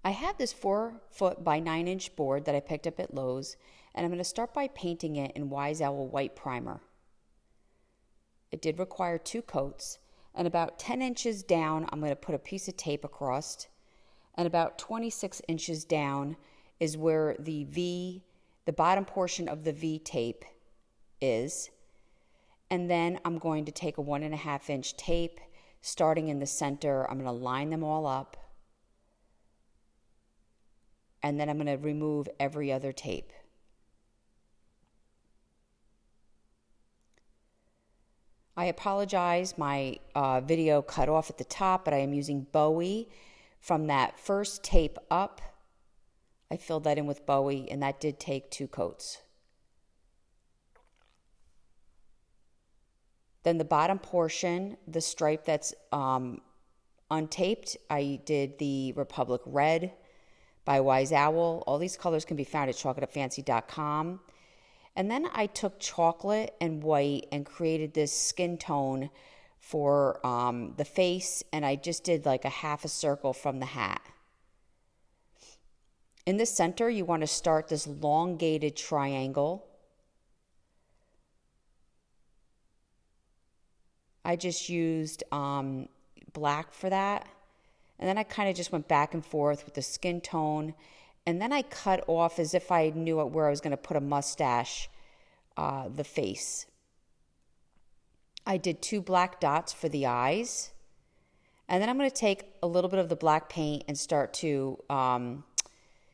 I have this 4-foot by 9-inch board that I picked up at Lowe's, and I'm going to start by painting it in Wise Owl white primer. It did require 2 coats, and about 10 inches down, I'm going to put a piece of tape across, and about 26 inches down is where the bottom portion of the V tape is. And then I'm going to take a 1.5-inch tape, starting in the center. I'm going to line them all up. And then I'm going to remove every other tape. I apologize, my video cut off at the top, but I am using Bowie from that first tape up. I filled that in with Bowie, and that did take 2 coats. Then the bottom portion, the stripe that's untaped, I did the Republic Red by Wise Owl. All these colors can be found at chalkitupfancy.com. And then I took chocolate and white and created this skin tone for the face, and I just did like a half a circle from the hat. In the center, you want to start this elongated triangle. I just used black for that. And then I kind of just went back and forth with the skin tone. And then I cut off as if I knew where I was going to put a mustache, the face. I did 2 black dots for the eyes. And then I'm going to take a little bit of the black paint and start to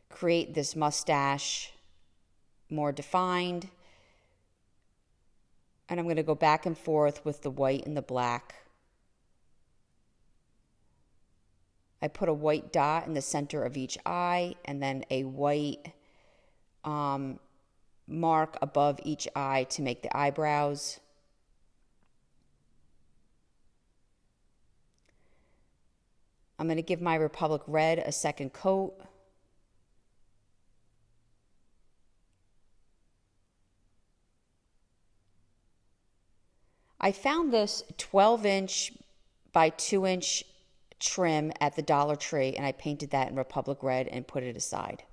create this mustache more defined. And I'm going to go back and forth with the white and the black. I put a white dot in the center of each eye and then a white mark above each eye to make the eyebrows. I'm going to give my Republic Red a second coat. I found this 12-inch by 2-inch trim at the Dollar Tree, and I painted that in Republic Red and put it aside.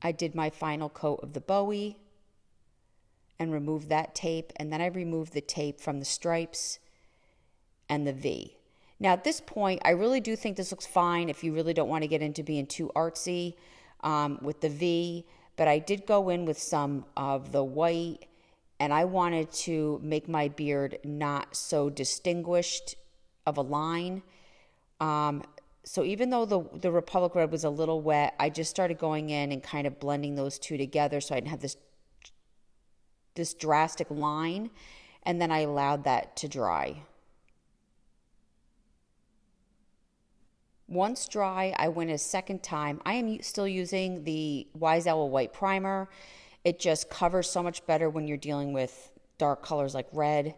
I did my final coat of the Bowie and removed that tape, and then I removed the tape from the stripes and the V. Now at this point, I really do think this looks fine if you really don't want to get into being too artsy with the V, but I did go in with some of the white, and I wanted to make my beard not so distinguished of a line. So even though the Republic Red was a little wet, I just started going in and kind of blending those two together so I didn't have this drastic line, and then I allowed that to dry. Once dry, I went a second time. I am still using the Wise Owl White Primer. It just covers so much better when you're dealing with dark colors like red.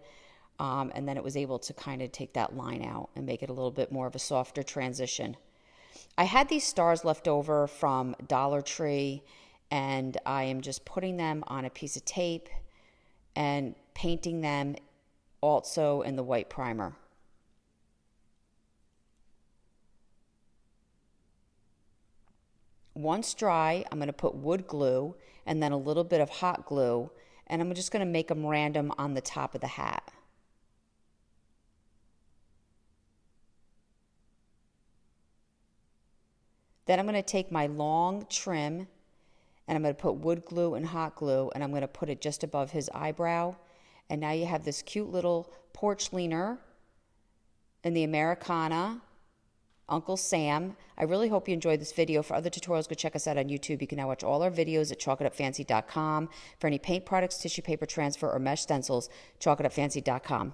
And then it was able to kind of take that line out and make it a little bit more of a softer transition. I had these stars left over from Dollar Tree, and I am just putting them on a piece of tape and painting them also in the white primer. Once dry, I'm going to put wood glue and then a little bit of hot glue, and I'm just going to make them random on the top of the hat. Then I'm going to take my long trim and I'm going to put wood glue and hot glue, and I'm going to put it just above his eyebrow. And now you have this cute little porch leaner in the Americana, Uncle Sam. I really hope you enjoyed this video. For other tutorials, go check us out on YouTube. You can now watch all our videos at chalkitupfancy.com. For any paint products, tissue paper transfer, or mesh stencils, chalkitupfancy.com.